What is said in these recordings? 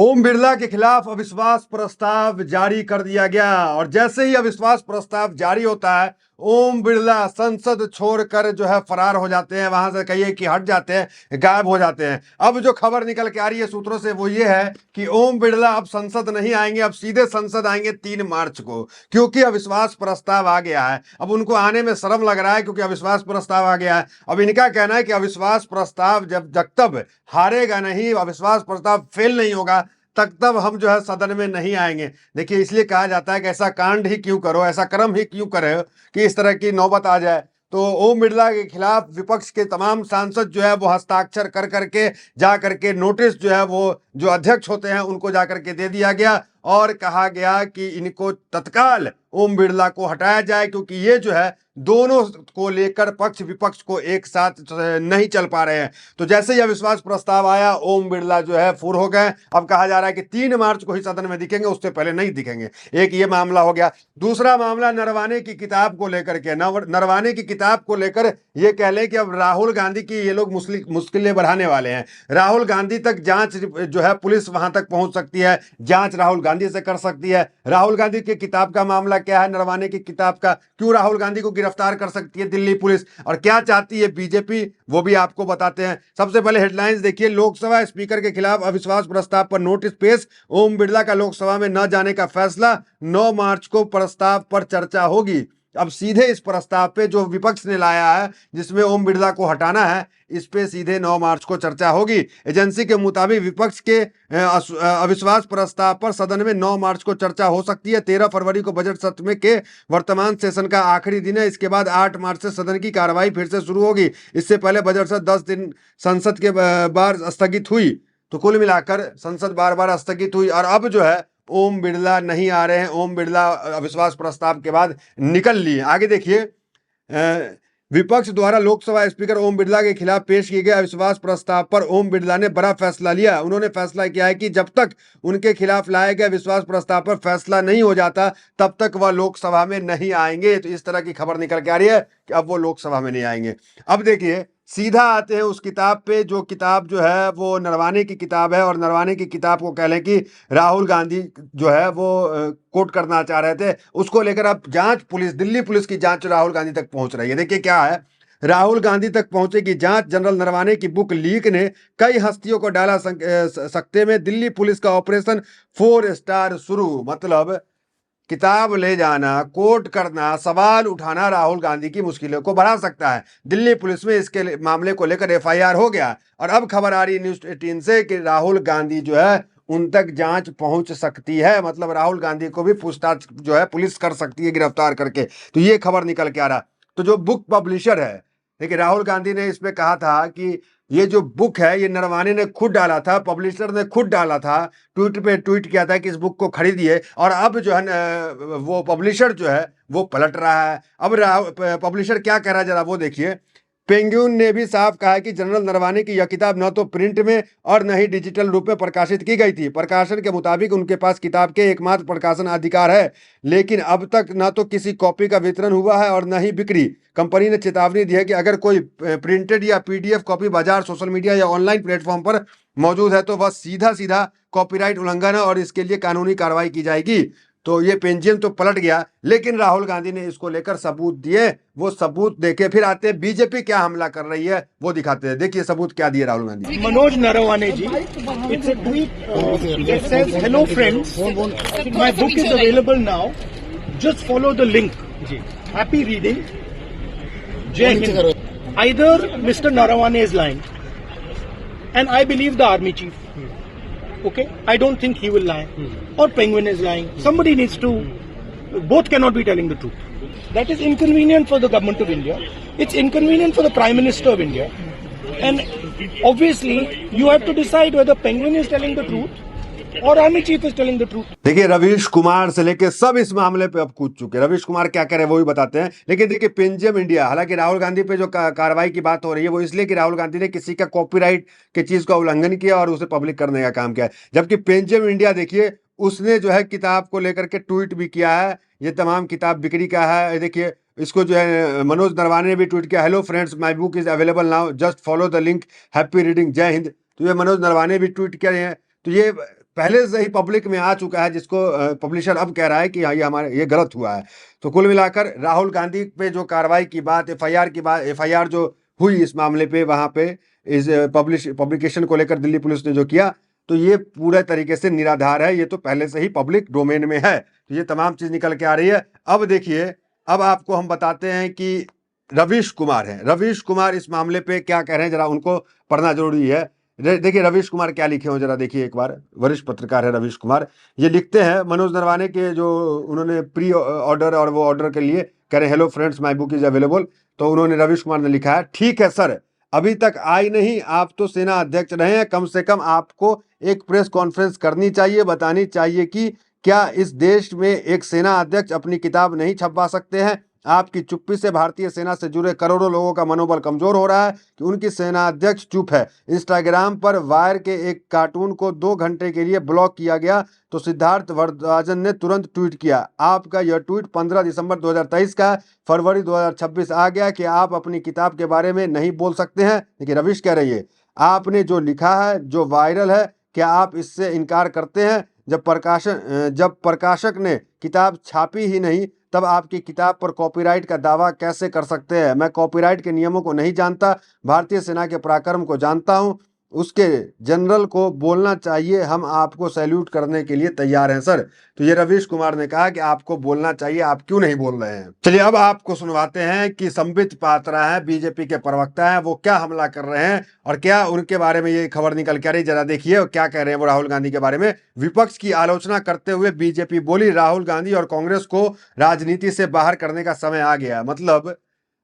ओम बिरला के खिलाफ अविश्वास प्रस्ताव जारी कर दिया गया और जैसे ही अविश्वास प्रस्ताव जारी होता है ओम बिरला संसद छोड़कर जो है फरार हो जाते हैं, वहां से कहिए कि हट जाते हैं, गायब हो जाते हैं। अब जो खबर निकल के आ रही है सूत्रों से वो ये है कि ओम बिरला अब संसद नहीं आएंगे, अब सीधे संसद आएंगे 3 मार्च को, क्योंकि अविश्वास प्रस्ताव आ गया है। अब उनको आने में शर्म लग रहा है क्योंकि अविश्वास प्रस्ताव आ गया है। अब इनका कहना है कि अविश्वास प्रस्ताव जब तक हारेगा नहीं, अविश्वास प्रस्ताव फेल नहीं होगा तब हम जो है सदन में नहीं आएंगे। देखिए, इसलिए कहा जाता है कि ऐसा कांड ही क्यों करो, ऐसा कर्म ही क्यों करे कि इस तरह की नौबत आ जाए। तो ओम बिरला के खिलाफ विपक्ष के तमाम सांसद जो है वो हस्ताक्षर कर करके जा करके नोटिस जो है वो जो अध्यक्ष होते हैं उनको जा करके दे दिया गया और कहा गया कि इनको तत्काल ओम बिरला को हटाया जाए, क्योंकि ये जो है दोनों को लेकर पक्ष विपक्ष को एक साथ नहीं चल पा रहे हैं। तो जैसे ही अविश्वास प्रस्ताव आया ओम बिरला जो है फुर हो गए। अब कहा जा रहा है कि 3 मार्च को ही सदन में दिखेंगे, उससे पहले नहीं दिखेंगे। एक ये मामला हो गया। दूसरा मामला नरवाने की किताब को लेकर के, नरवाने की किताब को लेकर ये कह लें कि अब राहुल गांधी की ये लोग मुश्किलें बढ़ाने वाले हैं। राहुल गांधी तक जांच जो है पुलिस वहां तक पहुंच सकती है, जांच राहुल गांधी से कर सकती है। राहुल गांधी की किताब का मामला क्या है, नरवाने की किताब का, क्यों राहुल गांधी को गिरफ्तार कर सकती है दिल्ली पुलिस और क्या चाहती है बीजेपी, वो भी आपको बताते हैं। सबसे पहले हेडलाइंस देखिए। लोकसभा स्पीकर के खिलाफ अविश्वास प्रस्ताव पर नोटिस पेश, ओम बिरला का लोकसभा में न जाने का फैसला, 9 मार्च को प्रस्ताव पर चर्चा होगी। अब सीधे इस प्रस्ताव पे जो विपक्ष ने लाया है जिसमें ओम बिरला को हटाना है, इस पे सीधे 9 मार्च को चर्चा होगी। एजेंसी के मुताबिक विपक्ष के अविश्वास प्रस्ताव पर सदन में 9 मार्च को चर्चा हो सकती है। 13 फरवरी को बजट सत्र में के वर्तमान सेशन का आखिरी दिन है। इसके बाद 8 मार्च से सदन की कार्रवाई फिर से शुरू होगी। इससे पहले बजट सत्र 10 दिन संसद के बार स्थगित हुई। तो कुल मिलाकर संसद बार बार स्थगित हुई और अब जो है ओम बिरला नहीं आ रहे हैं। ओम बिरला अविश्वास प्रस्ताव के बाद निकल लिए। आगे देखिए, विपक्ष द्वारा लोकसभा स्पीकर ओम बिरला के खिलाफ पेश किए गए अविश्वास प्रस्ताव पर ओम बिरला ने बड़ा फैसला लिया। उन्होंने फैसला किया है कि जब तक उनके खिलाफ लाए गए विश्वास प्रस्ताव पर फैसला नहीं हो जाता तब तक वह लोकसभा में नहीं आएंगे। तो इस तरह की खबर निकल के आ रही है कि अब वो लोकसभा में नहीं आएंगे। अब देखिए, सीधा आते हैं उस किताब पे, जो किताब जो है वो नरवाने की किताब है और नरवाने की किताब को कह लें कि राहुल गांधी जो है वो कोट करना चाह रहे थे। उसको लेकर अब जांच पुलिस, दिल्ली पुलिस की जांच राहुल गांधी तक पहुंच रही है। देखिए क्या है, राहुल गांधी तक पहुंचेगी जांच। जनरल नरवाने की बुक लीक ने कई हस्तियों को डाला सकते में, दिल्ली पुलिस का ऑपरेशन 4 स्टार शुरू। मतलब किताब ले जाना, कोर्ट करना, सवाल उठाना राहुल गांधी की मुश्किलों को बढ़ा सकता है। दिल्ली पुलिस में इसके मामले को लेकर एफआईआर हो गया और अब खबर आ रही है न्यूज़ 18 से कि राहुल गांधी जो है उन तक जांच पहुंच सकती है। मतलब राहुल गांधी को भी पूछताछ जो है पुलिस कर सकती है गिरफ्तार करके। तो ये खबर निकल के आ रहा। तो जो बुक पब्लिशर है, देखिए राहुल गांधी ने इसमें कहा था कि ये जो बुक है ये नरवाने ने खुद डाला था, पब्लिशर ने खुद डाला था, ट्वीट पे ट्वीट किया था कि इस बुक को खरीदिए। और अब जो है वो पब्लिशर जो है वो पलट रहा है। अब पब्लिशर क्या कह रहा है जरा वो देखिए। पेंगुइन ने भी साफ कहा है कि जनरल नरवाने की यह किताब न तो प्रिंट में और न ही डिजिटल रूप में प्रकाशित की गई थी। प्रकाशन के मुताबिक उनके पास किताब के एकमात्र प्रकाशन अधिकार है, लेकिन अब तक न तो किसी कॉपी का वितरण हुआ है और न ही बिक्री। कंपनी ने चेतावनी दी है कि अगर कोई प्रिंटेड या पीडीएफ कॉपी बाजार, सोशल मीडिया या ऑनलाइन प्लेटफॉर्म पर मौजूद है तो वह सीधा सीधा कॉपीराइट उल्लंघन है और इसके लिए कानूनी कार्रवाई की जाएगी। तो ये पेंजियम तो पलट गया, लेकिन राहुल गांधी ने इसको लेकर सबूत दिए। वो सबूत देके फिर आते हैं बीजेपी क्या हमला कर रही है वो दिखाते हैं। देखिए सबूत क्या दिए Rahul Gandhi. Manoj Naravane ji, it's a tweet that says hello friends, my book is available now, just follow the link. Happy reading, जय हिंद। Either mister Naravane is lying and I believe the army chief. Okay, I don't think he will lie, or Penguin is lying. Somebody needs to. Both cannot be telling the truth. That is inconvenient for the government of India. It's inconvenient for the Prime Minister of India, and obviously you have to decide whether Penguin is telling the truth or Army Chief is telling the truth. देखिए रवीश कुमार से लेके सब इस मामले पे अब कूद चुके हैं। रवीश कुमार क्या करे वो भी बताते हैं। लेकिन देखिए पेंजियम इंडिया, हालांकि राहुल गांधी पे जो कार्रवाई की बात हो रही है वो इसलिए कि राहुल गांधी ने किसी का कॉपीराइट की चीज का उल्लंघन किया और उसे पब्लिक करने का काम किया है। जबकि पेंजियम इंडिया देखिए उसने जो है किताब को लेकर के ट्वीट भी किया है, ये तमाम किताब बिक्री का है। देखिए इसको जो है मनोज नरवाने ने भी ट्वीट किया, hello friends, my book is available now, just follow the link, happy reading, जय हिंद। तो ये मनोज नरवाने भी ट्वीट किए हैं। तो ये पहले से ही पब्लिक में आ चुका है, जिसको पब्लिशर अब कह रहा है कि हाँ ये हमारे ये गलत हुआ है। तो कुल मिलाकर राहुल गांधी पे जो कार्रवाई की बात, एफआईआर जो हुई इस मामले पे, वहां पे इस पब्लिकेशन को लेकर दिल्ली पुलिस ने जो किया, तो ये पूरे तरीके से निराधार है। ये तो पहले से ही पब्लिक डोमेन में है, तो ये तमाम चीज निकल के आ रही है। अब देखिए, अब आपको हम बताते हैं कि रवीश कुमार है, रवीश कुमार इस मामले पे क्या कह रहे हैं, जरा उनको पढ़ना जरूरी है। देखिए रवीश कुमार क्या लिखे हो, जरा देखिए एक बार। वरिष्ठ पत्रकार है रवीश कुमार, ये लिखते हैं मनोज नरवाने के जो उन्होंने प्री ऑर्डर और वो ऑर्डर के लिए कह रहे hello friends my book is available. तो उन्होंने रवीश कुमार ने लिखा है, ठीक है सर, अभी तक आई नहीं, आप तो सेना अध्यक्ष रहे हैं, कम से कम आपको एक प्रेस कॉन्फ्रेंस करनी चाहिए, बतानी चाहिए कि क्या इस देश में एक सेना अध्यक्ष अपनी किताब नहीं छपवा सकते हैं। आपकी चुप्पी से भारतीय सेना से जुड़े करोड़ों लोगों का मनोबल कमजोर हो रहा है कि उनकी सेना अध्यक्ष चुप है। इंस्टाग्राम पर वायर के एक कार्टून को 2 घंटे के लिए ब्लॉक किया गया तो सिद्धार्थ वरदराजन ने तुरंत ट्वीट किया। आपका यह ट्वीट 15 दिसंबर 2023 का, फरवरी 2026 आ गया कि आप अपनी किताब के बारे में नहीं बोल सकते हैं। देखिए रवीश कह रही है, आपने जो लिखा है, जो वायरल है, क्या आप इससे इनकार करते हैं? जब प्रकाशक ने किताब छापी ही नहीं, तब आपकी किताब पर कॉपीराइट का दावा कैसे कर सकते हैं? मैं कॉपीराइट के नियमों को नहीं जानता, भारतीय सेना के पराक्रम को जानता हूं। उसके जनरल को बोलना चाहिए, हम आपको सैल्यूट करने के लिए तैयार हैं सर। तो ये रवीश कुमार ने कहा कि आपको बोलना चाहिए, आप क्यों नहीं बोल रहे हैं। चलिए अब आपको सुनवाते हैं कि संबित पात्रा है, बीजेपी के प्रवक्ता है, वो क्या हमला कर रहे हैं और क्या उनके बारे में ये खबर निकल के आ रही, जरा देखिए और क्या कह रहे हैं वो राहुल गांधी के बारे में। विपक्ष की आलोचना करते हुए बीजेपी बोली, राहुल गांधी और कांग्रेस को राजनीति से बाहर करने का समय आ गया। मतलब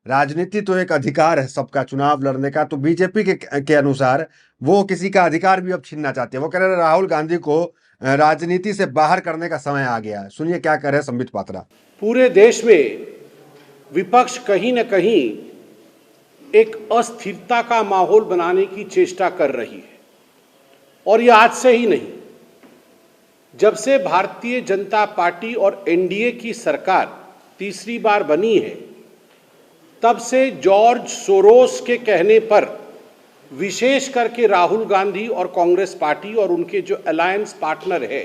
राजनीति तो एक अधिकार है सबका, चुनाव लड़ने का, तो बीजेपी के अनुसार वो किसी का अधिकार भी अब छीनना चाहते हैं। वो कह रहे हैं राहुल गांधी को राजनीति से बाहर करने का समय आ गया है। सुनिए क्या कह रहे हैं संबित पात्रा। पूरे देश में विपक्ष कहीं न कहीं एक अस्थिरता का माहौल बनाने की चेष्टा कर रही है, और ये आज से ही नहीं, जब से भारतीय जनता पार्टी और एनडीए की सरकार तीसरी बार बनी है, तब से जॉर्ज सोरोस के कहने पर विशेष करके राहुल गांधी और कांग्रेस पार्टी और उनके जो अलायंस पार्टनर है,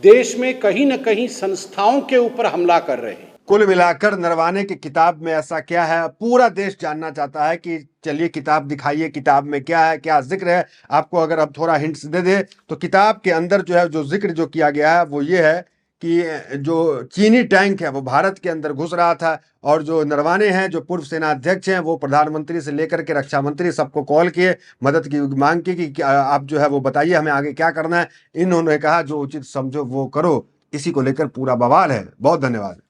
देश में कहीं न कहीं संस्थाओं के ऊपर हमला कर रहे हैं। कुल मिलाकर नरवाने की किताब में ऐसा क्या है, पूरा देश जानना चाहता है कि चलिए किताब दिखाइए, किताब में क्या है, क्या जिक्र है। आपको अगर अब थोड़ा हिंट्स दे दे तो किताब के अंदर जो है, जो जिक्र जो किया गया है वो ये है कि जो चीनी टैंक है वो भारत के अंदर घुस रहा था, और जो नरवाने हैं, जो पूर्व सेना अध्यक्ष हैं, वो प्रधानमंत्री से लेकर के रक्षा मंत्री सबको कॉल किए, मदद की मांग की कि आप जो है वो बताइए हमें आगे क्या करना है। इन्होंने कहा जो उचित समझो वो करो। इसी को लेकर पूरा बवाल है। बहुत धन्यवाद।